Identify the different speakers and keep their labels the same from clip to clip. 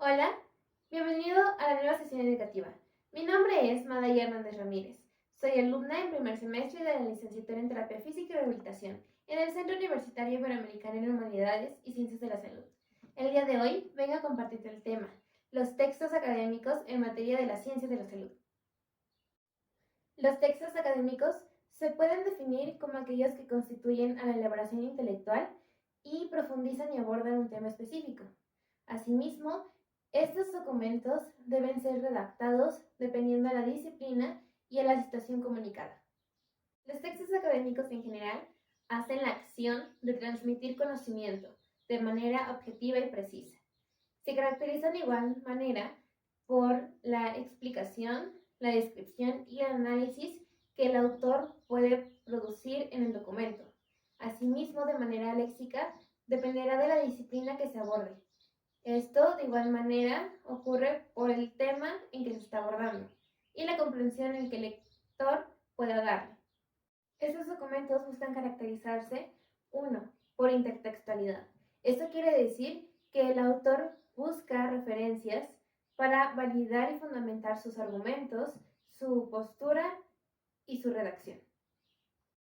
Speaker 1: Hola, bienvenido a la nueva sesión educativa. Mi nombre es Madaya Hernández Ramírez. Soy alumna en primer semestre de la licenciatura en Terapia Física y Rehabilitación en el Centro Universitario Iberoamericano en Humanidades y Ciencias de la Salud. El día de hoy vengo a compartirte el tema, los textos académicos en materia de la ciencia de la salud. Los textos académicos se pueden definir como aquellos que constituyen a la elaboración intelectual y profundizan y abordan un tema específico. Asimismo, estos documentos deben ser redactados dependiendo de la disciplina y a la situación comunicada. Los textos académicos en general hacen la acción de transmitir conocimiento de manera objetiva y precisa. Se caracterizan de igual manera por la explicación, la descripción y el análisis que el autor puede producir en el documento. Asimismo, de manera léxica, dependerá de la disciplina que se aborde. Esto, de igual manera, ocurre por el tema en que se está abordando y la comprensión en que el lector pueda darle. Estos documentos buscan caracterizarse, 1, por intertextualidad. Esto quiere decir que el autor busca referencias para validar y fundamentar sus argumentos, su postura y su redacción.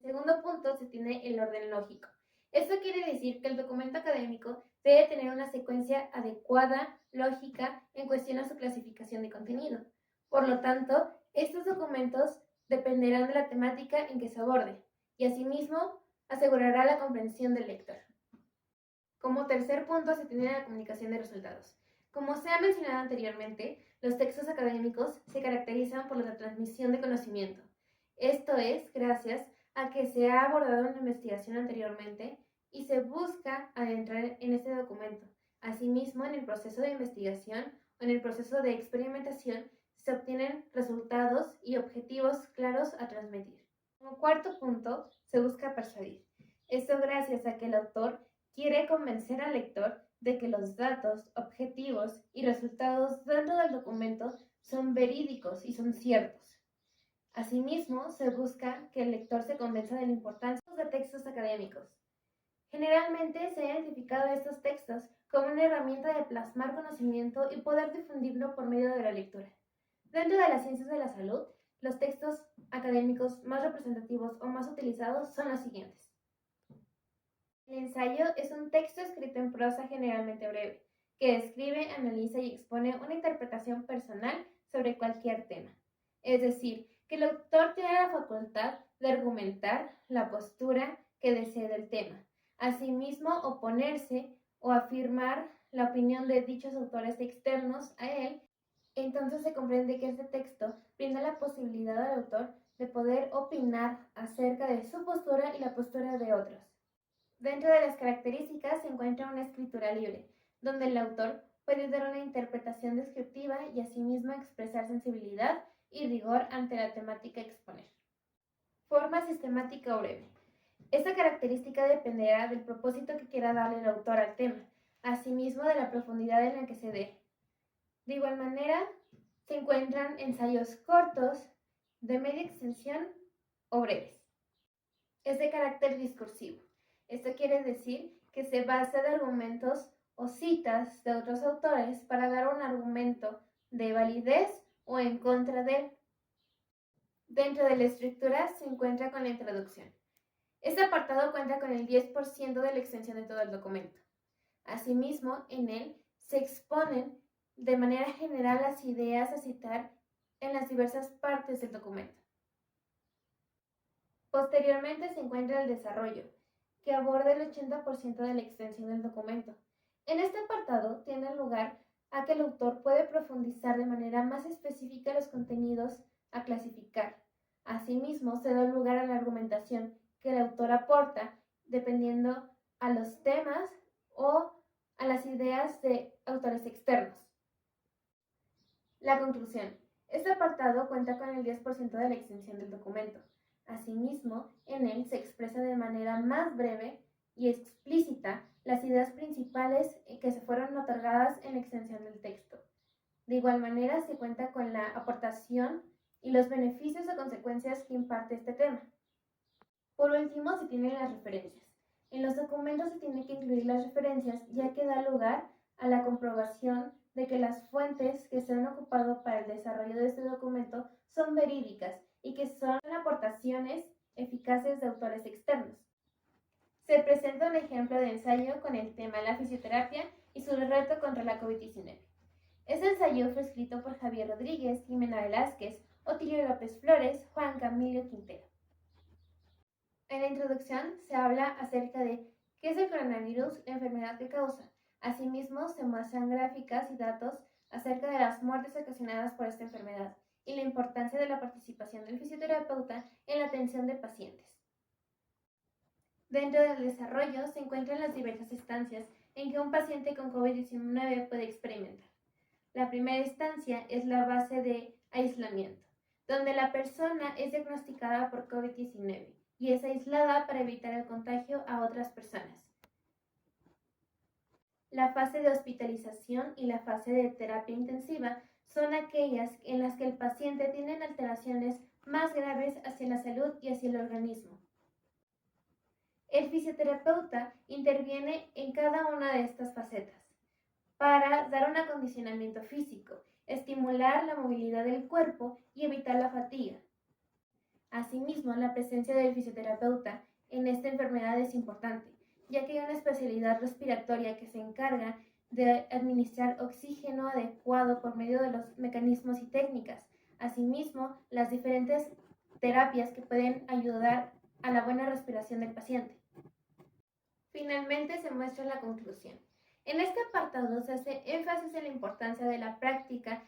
Speaker 1: En segundo punto, se tiene el orden lógico. Esto quiere decir que el documento académico debe tener una secuencia adecuada, lógica, en cuestión a su clasificación de contenido. Por lo tanto, estos documentos dependerán de la temática en que se aborde y asimismo asegurará la comprensión del lector. Como tercer punto, se tiene la comunicación de resultados. Como se ha mencionado anteriormente, los textos académicos se caracterizan por la transmisión de conocimiento. Esto es gracias a que se ha abordado una investigación anteriormente y se busca adentrar en este documento. Asimismo, en el proceso de investigación o en el proceso de experimentación se obtienen resultados y objetivos claros a transmitir. Como cuarto punto, se busca persuadir. Esto gracias a que el autor quiere convencer al lector de que los datos, objetivos y resultados dentro del documento son verídicos y son ciertos. Asimismo, se busca que el lector se convenza de la importancia de textos académicos. Generalmente se ha identificado estos textos como una herramienta de plasmar conocimiento y poder difundirlo por medio de la lectura. Dentro de las ciencias de la salud, los textos académicos más representativos o más utilizados son los siguientes. El ensayo es un texto escrito en prosa generalmente breve, que describe, analiza y expone una interpretación personal sobre cualquier tema. Es decir, que el autor tiene la facultad de argumentar la postura que desee del tema. Asimismo, oponerse o afirmar la opinión de dichos autores externos a él. Entonces se comprende que este texto brinda la posibilidad al autor de poder opinar acerca de su postura y la postura de otros. Dentro de las características se encuentra una escritura libre, donde el autor puede dar una interpretación descriptiva y asimismo expresar sensibilidad y rigor ante la temática a exponer. Forma sistemática o breve. Esta característica dependerá del propósito que quiera darle el autor al tema, asimismo de la profundidad en la que se dé. De igual manera, se encuentran ensayos cortos, de media extensión o breves. Es de carácter discursivo. Esto quiere decir que se basa de argumentos o citas de otros autores para dar un argumento de validez o en contra de él. Dentro de la estructura se encuentra con la introducción. Este apartado cuenta con el 10% de la extensión de todo el documento. Asimismo, en él se exponen de manera general las ideas a citar en las diversas partes del documento. Posteriormente se encuentra el desarrollo, que aborda el 80% de la extensión del documento. En este apartado tiene lugar a que el autor puede profundizar de manera más específica los contenidos a clasificar. Asimismo, se da lugar a la argumentación que el autor aporta dependiendo a los temas o a las ideas de autores externos. La conclusión. Este apartado cuenta con el 10% de la extensión del documento. Asimismo, en él se expresa de manera más breve y explícita las ideas principales que se fueron otorgadas en la extensión del texto. De igual manera, se cuenta con la aportación y los beneficios o consecuencias que imparte este tema. Por último, se tienen las referencias. En los documentos se tienen que incluir las referencias, ya que da lugar a la comprobación de que las fuentes que se han ocupado para el desarrollo de este documento son verídicas y que son aportaciones eficaces de autores externos. Se presenta un ejemplo de ensayo con el tema la fisioterapia y su reto contra la COVID-19. Este ensayo fue escrito por Javier Rodríguez, Jimena Velázquez, Otilio López Flores, Juan Camilo Quintero. En la introducción se habla acerca de qué es el coronavirus, la enfermedad que causa. Asimismo, se muestran gráficas y datos acerca de las muertes ocasionadas por esta enfermedad y la importancia de la participación del fisioterapeuta en la atención de pacientes. Dentro del desarrollo se encuentran las diversas instancias en que un paciente con COVID-19 puede experimentar. La primera instancia es la base de aislamiento, donde la persona es diagnosticada por COVID-19 y es aislada para evitar el contagio a otras personas. La fase de hospitalización y la fase de terapia intensiva son aquellas en las que el paciente tiene alteraciones más graves hacia la salud y hacia el organismo. El fisioterapeuta interviene en cada una de estas facetas para dar un acondicionamiento físico, estimular la movilidad del cuerpo y evitar la fatiga. Asimismo, la presencia del fisioterapeuta en esta enfermedad es importante, ya que hay una especialidad respiratoria que se encarga de administrar oxígeno adecuado por medio de los mecanismos y técnicas. Asimismo, las diferentes terapias que pueden ayudar a la buena respiración del paciente. Finalmente se muestra la conclusión. En este apartado se hace énfasis en la importancia de la práctica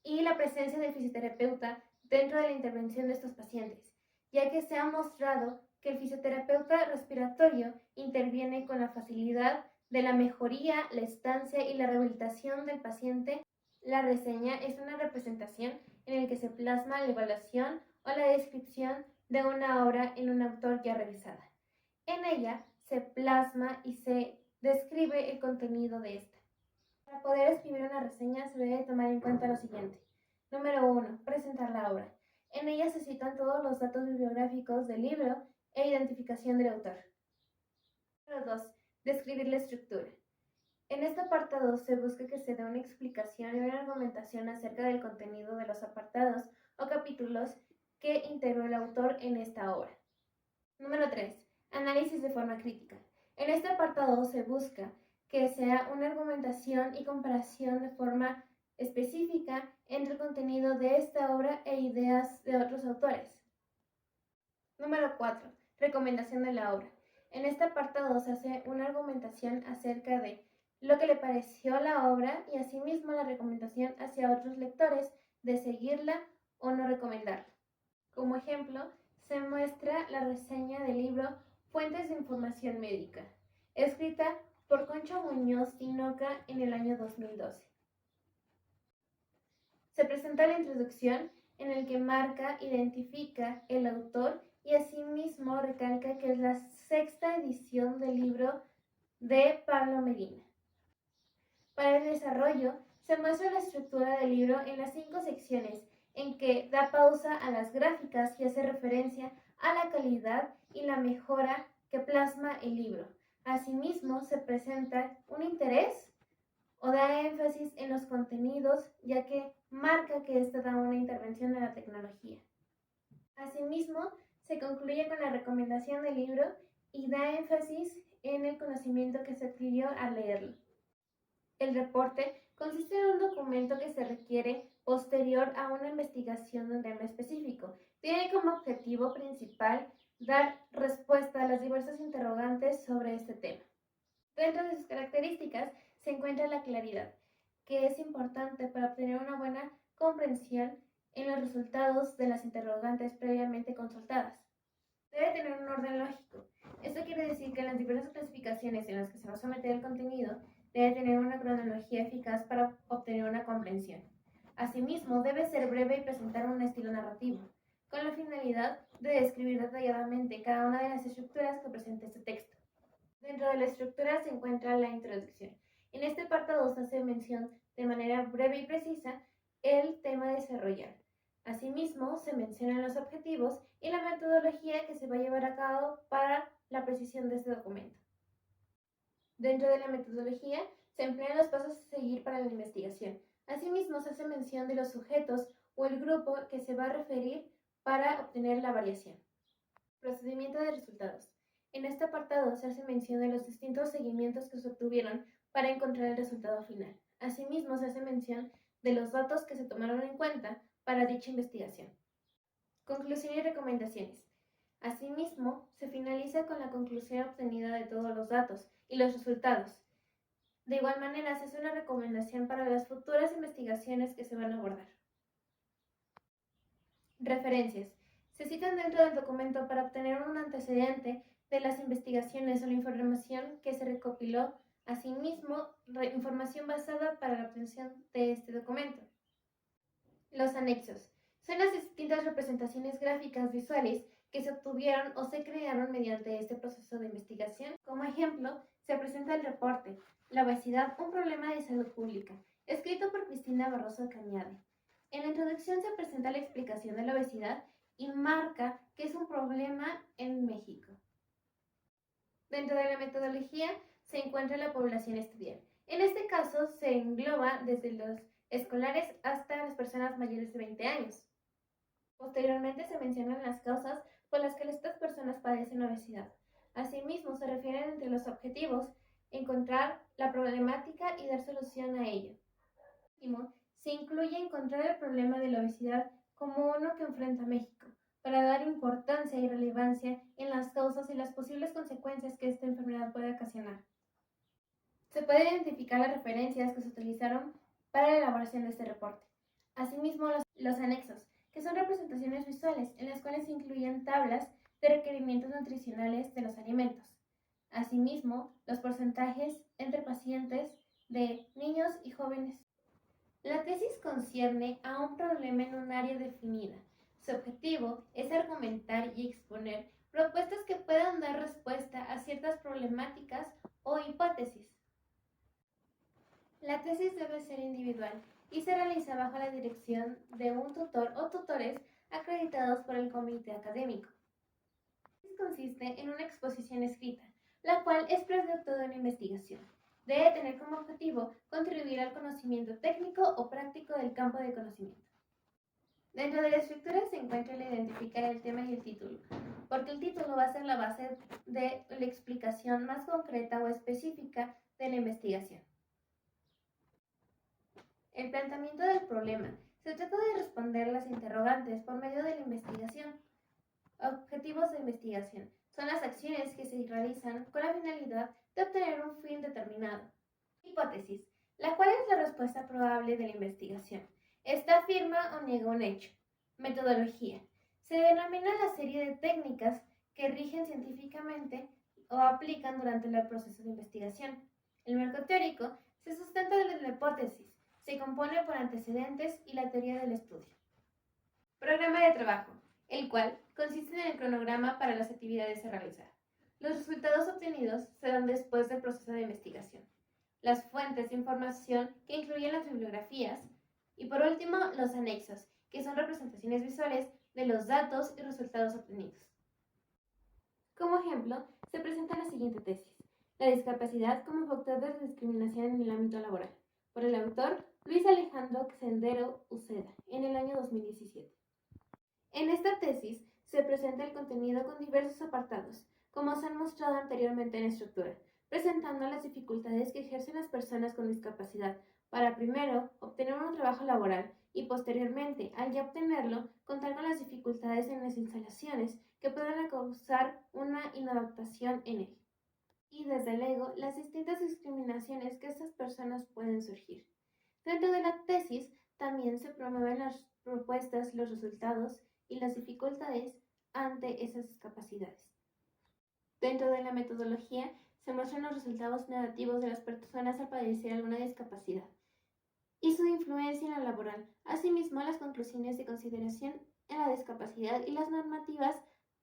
Speaker 1: y la presencia del fisioterapeuta dentro de la intervención de estos pacientes, ya que se ha mostrado que el fisioterapeuta respiratorio interviene con la facilidad de la mejoría, la estancia y la rehabilitación del paciente. La reseña es una representación en la que se plasma la evaluación o la descripción de una obra en un autor ya revisada. En ella se plasma y se describe el contenido de esta. Para poder escribir una reseña se debe tomar en cuenta lo siguiente. Número 1. Presentar la obra. En ella se citan todos los datos bibliográficos del libro e identificación del autor. Número 2. Describir la estructura. En este apartado se busca que se dé una explicación y una argumentación acerca del contenido de los apartados o capítulos que integró el autor en esta obra. Número 3. Análisis de forma crítica. En este apartado se busca que sea una argumentación y comparación de forma específica entre el contenido de esta obra e ideas de otros autores. Número 4. Recomendación de la obra. En este apartado se hace una argumentación acerca de lo que le pareció la obra y asimismo la recomendación hacia otros lectores de seguirla o no recomendarla. Como ejemplo, se muestra la reseña del libro Fuentes de Información Médica, escrita por Concha Muñoz Tinoca en el año 2012. Se presenta la introducción en el que marca, identifica el autor y asimismo recalca que es la 6ª edición del libro de Pablo Medina. Para el desarrollo, se muestra la estructura del libro en las 5 secciones, en que da pausa a las gráficas y hace referencia a la calidad y la mejora que plasma el libro. Asimismo, se presenta un interés o da énfasis en los contenidos, ya que marca que esta da una intervención de la tecnología. Asimismo, se concluye con la recomendación del libro y da énfasis en el conocimiento que se adquirió al leerlo. El reporte consiste en un documento que se requiere posterior a una investigación de un tema específico. Tiene como objetivo principal dar respuesta a las diversas interrogantes sobre este tema. Dentro de sus características se encuentra la claridad, que es importante para obtener una buena comprensión en los resultados de las interrogantes previamente consultadas. Debe tener un orden lógico. Esto quiere decir que en las diversas clasificaciones en las que se va a someter el contenido, debe tener una cronología eficaz para obtener una comprensión. Asimismo, debe ser breve y presentar un estilo narrativo, con la finalidad de describir detalladamente cada una de las estructuras que presenta este texto. Dentro de la estructura se encuentra la introducción. En este apartado se hace mención de manera breve y precisa el tema a desarrollar. Asimismo, se mencionan los objetivos y la metodología que se va a llevar a cabo para la precisión de este documento. Dentro de la metodología Se emplean los pasos a seguir para la investigación. Asimismo, se hace mención de los sujetos o el grupo que se va a referir para obtener la variación. Procedimiento de resultados. En este apartado se hace mención de los distintos seguimientos que se obtuvieron para encontrar el resultado final. Asimismo, se hace mención de los datos que se tomaron en cuenta para dicha investigación. Conclusión y recomendaciones. Asimismo, se finaliza con la conclusión obtenida de todos los datos y los resultados. De igual manera, se hace una recomendación para las futuras investigaciones que se van a abordar. Referencias. Se citan dentro del documento para obtener un antecedente de las investigaciones o la información que se recopiló. Asimismo, información basada para la obtención de este documento. Los anexos. Son las distintas representaciones gráficas visuales que se obtuvieron o se crearon mediante este proceso de investigación. Como ejemplo, se presenta el reporte La obesidad, un problema de salud pública, escrito por Cristina Barroso Cañade. En la introducción se presenta la explicación de la obesidad y marca que es un problema en México. Dentro de la metodología se encuentra la población a estudiar. En este caso se engloba desde los escolares hasta las personas mayores de 20 años. Posteriormente se mencionan las causas por las que estas personas padecen obesidad. Asimismo, se refieren entre los objetivos encontrar la problemática y dar solución a ello. Último, se incluye encontrar el problema de la obesidad como uno que enfrenta México, para dar importancia y relevancia en las causas y las posibles consecuencias que esta enfermedad puede ocasionar. Se puede identificar las referencias que se utilizaron para la elaboración de este reporte. Asimismo, los anexos, que son representaciones visuales en las cuales se incluyen tablas de requerimientos nutricionales de los alimentos. Asimismo, los porcentajes entre pacientes de niños y jóvenes. La tesis concierne a un problema en un área definida. Su objetivo es argumentar y exponer propuestas que puedan dar respuesta a ciertas problemáticas o hipótesis. La tesis debe ser individual y se realiza bajo la dirección de un tutor o tutores acreditados por el comité académico. La tesis consiste en una exposición escrita, la cual es producto de una investigación. Debe tener como objetivo contribuir al conocimiento técnico o práctico del campo de conocimiento. Dentro de la estructura se encuentra el identificar el tema y el título, porque el título va a ser la base de la explicación más concreta o específica de la investigación. El planteamiento del problema. Se trata de responder las interrogantes por medio de la investigación. Objetivos de investigación. Son las acciones que se realizan con la finalidad de obtener un fin determinado. Hipótesis, la cual es la respuesta probable de la investigación. Esta afirma o niega un hecho. Metodología. Se denomina la serie de técnicas que rigen científicamente o aplican durante el proceso de investigación. El marco teórico se sustenta en la hipótesis. Se compone por antecedentes y la teoría del estudio. Programa de trabajo, el cual consiste en el cronograma para las actividades a realizar. Los resultados obtenidos se dan después del proceso de investigación. Las fuentes de información que incluyen las bibliografías y por último los anexos, que son representaciones visuales de los datos y resultados obtenidos. Como ejemplo, se presenta la siguiente tesis: la discapacidad como factor de discriminación en el ámbito laboral, por el autor Luis Alejandro Sendero Uceda, en el año 2017. En esta tesis se presenta el contenido con diversos apartados, como se han mostrado anteriormente en la estructura, presentando las dificultades que ejercen las personas con discapacidad para primero obtener un trabajo laboral y posteriormente, al ya obtenerlo, contar con las dificultades en las instalaciones que puedan causar una inadaptación en él. Y desde luego, las distintas discriminaciones que estas personas pueden surgir. Dentro de la tesis también se promueven las propuestas, los resultados y las dificultades ante esas discapacidades. Dentro de la metodología se muestran los resultados negativos de las personas al padecer alguna discapacidad y su influencia en la laboral, asimismo las conclusiones de consideración en la discapacidad y las normativas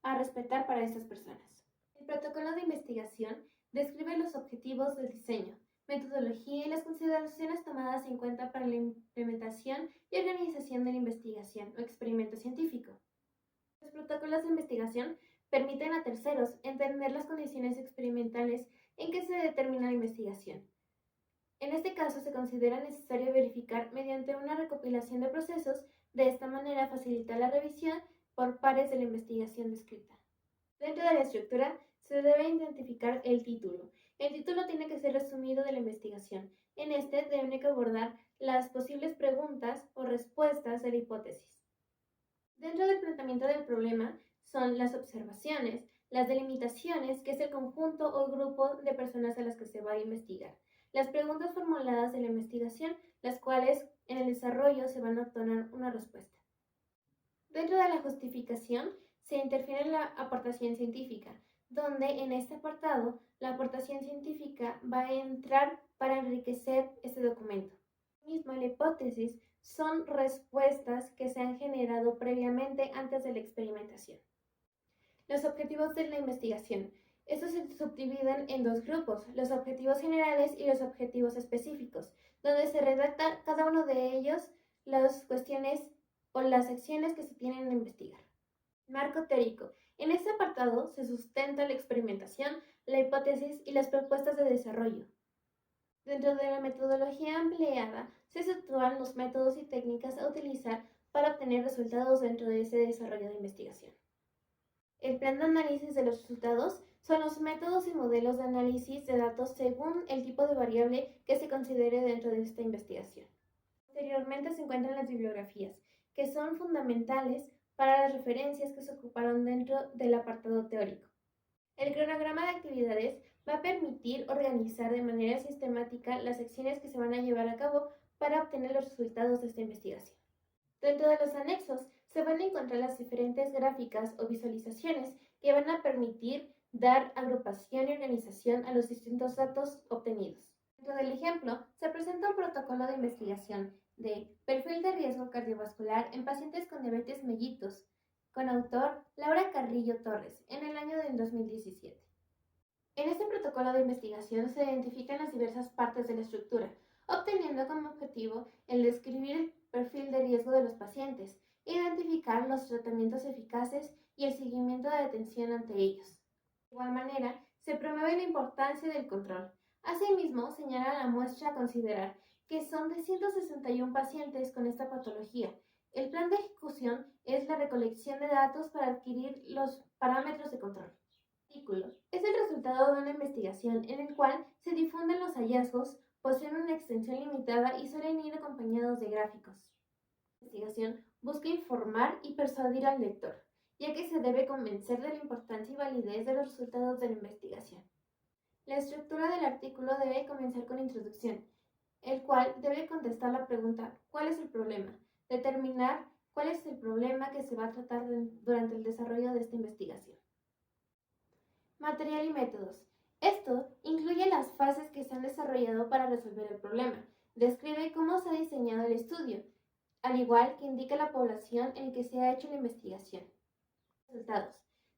Speaker 1: a respetar para estas personas. El protocolo de investigación describe los objetivos del diseño, metodología y las consideraciones tomadas en cuenta para la implementación y organización de la investigación o experimento científico. Los protocolos de investigación permiten a terceros entender las condiciones experimentales en que se determina la investigación. En este caso se considera necesario verificar mediante una recopilación de procesos, de esta manera facilita la revisión por pares de la investigación descrita. Dentro de la estructura se debe identificar el título. El título tiene que ser resumido de la investigación. En este deben que abordar las posibles preguntas o respuestas de la hipótesis. Dentro del planteamiento del problema son las observaciones, las delimitaciones, que es el conjunto o grupo de personas a las que se va a investigar, las preguntas formuladas de la investigación, las cuales en el desarrollo se van a obtener una respuesta. Dentro de la justificación se interfiere en la aportación científica, donde en este apartado la aportación científica va a entrar para enriquecer este documento. Mismo, la hipótesis son respuestas que se han generado previamente antes de la experimentación. Los objetivos de la investigación. Estos se subdividen en dos grupos, los objetivos generales y los objetivos específicos, donde se redacta cada uno de ellos las cuestiones o las acciones que se tienen a investigar. Marco teórico. En este apartado se sustenta la experimentación, la hipótesis y las propuestas de desarrollo. Dentro de la metodología empleada se sitúan los métodos y técnicas a utilizar para obtener resultados dentro de ese desarrollo de investigación. El plan de análisis de los resultados son los métodos y modelos de análisis de datos según el tipo de variable que se considere dentro de esta investigación. Posteriormente se encuentran las bibliografías, que son fundamentales para las referencias que se ocuparon dentro del apartado teórico. El cronograma de actividades va a permitir organizar de manera sistemática las acciones que se van a llevar a cabo para obtener los resultados de esta investigación. Dentro de los anexos se van a encontrar las diferentes gráficas o visualizaciones que van a permitir dar agrupación y organización a los distintos datos obtenidos. Dentro del ejemplo, se presenta un protocolo de investigación de perfil de riesgo cardiovascular en pacientes con diabetes mellitus, con autor Laura Carrillo Torres, en el año del 2017. En este protocolo de investigación se identifican las diversas partes de la estructura, obteniendo como objetivo el describir el perfil de riesgo de los pacientes, identificar los tratamientos eficaces y el seguimiento de atención ante ellos. De igual manera, se promueve la importancia del control. Asimismo, señala la muestra a considerar que son de 161 pacientes con esta patología. El plan de ejecución es la recolección de datos para adquirir los parámetros de control. Artículo. Es el resultado de una investigación en el cual se difunden los hallazgos, poseen una extensión limitada y suelen ir acompañados de gráficos. La investigación busca informar y persuadir al lector, ya que se debe convencer de la importancia y validez de los resultados de la investigación. La estructura del artículo debe comenzar con introducción, el cual debe contestar la pregunta ¿cuál es el problema? Determinar cuál es el problema que se va a tratar durante el desarrollo de esta investigación. Material y métodos. Esto incluye las fases que se han desarrollado para resolver el problema. Describe cómo se ha diseñado el estudio, al igual que indica la población en que se ha hecho la investigación. Resultados.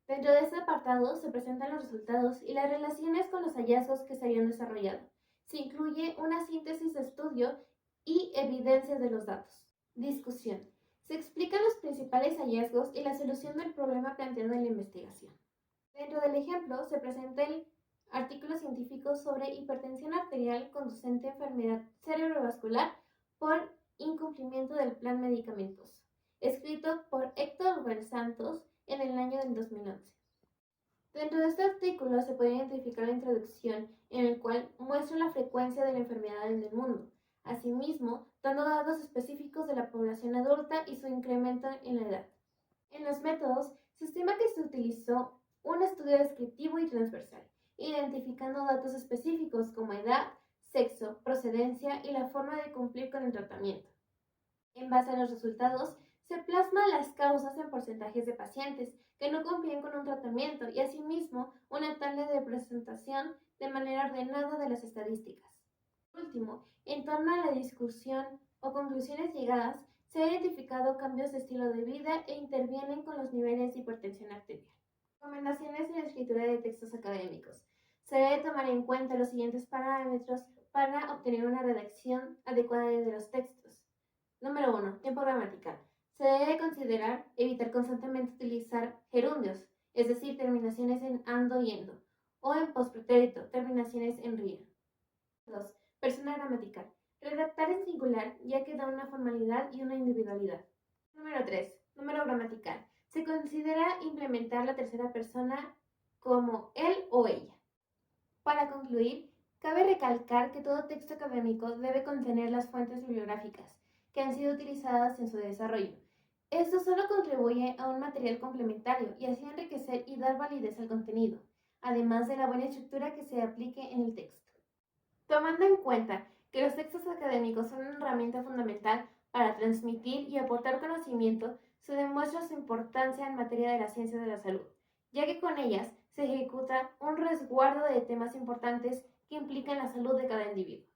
Speaker 1: Dentro de este apartado se presentan los resultados y las relaciones con los hallazgos que se habían desarrollado. Se incluye una síntesis de estudio y evidencias de los datos. Discusión. Se explican los principales hallazgos y la solución del problema planteado en la investigación. Dentro del ejemplo se presenta el artículo científico sobre hipertensión arterial conducente a enfermedad cerebrovascular por incumplimiento del plan medicamentoso, escrito por Héctor Ver Santos en el año del 2011. Dentro de este artículo se puede identificar la introducción en el cual muestra la frecuencia de la enfermedad en el mundo, asimismo dando datos específicos de la población adulta y su incremento en la edad. En los métodos se estima que se utilizó un estudio descriptivo y transversal, identificando datos específicos como edad, sexo, procedencia y la forma de cumplir con el tratamiento. En base a los resultados, se plasman las causas en porcentajes de pacientes que no cumplían con un tratamiento y asimismo una tabla de presentación de manera ordenada de las estadísticas. Por último, en torno a la discusión o conclusiones llegadas, se han identificado cambios de estilo de vida e intervienen con los niveles de hipertensión arterial. Recomendaciones en la escritura de textos académicos. Se debe tomar en cuenta los siguientes parámetros para obtener una redacción adecuada de los textos. Número 1. Tiempo gramatical. Se debe considerar evitar constantemente utilizar gerundios, es decir, terminaciones en ando y endo, o en pospretérito, terminaciones en ría. 2. Persona gramatical. Redactar en singular, ya que da una formalidad y una individualidad. Número 3. Número gramatical. Se considera implementar la tercera persona como él o ella. Para concluir, cabe recalcar que todo texto académico debe contener las fuentes bibliográficas que han sido utilizadas en su desarrollo. Esto solo contribuye a un material complementario y así enriquecer y dar validez al contenido, además de la buena estructura que se aplique en el texto. Tomando en cuenta que los textos académicos son una herramienta fundamental para transmitir y aportar conocimiento, se demuestra su importancia en materia de la ciencia de la salud, ya que con ellas se ejecuta un resguardo de temas importantes que implican la salud de cada individuo.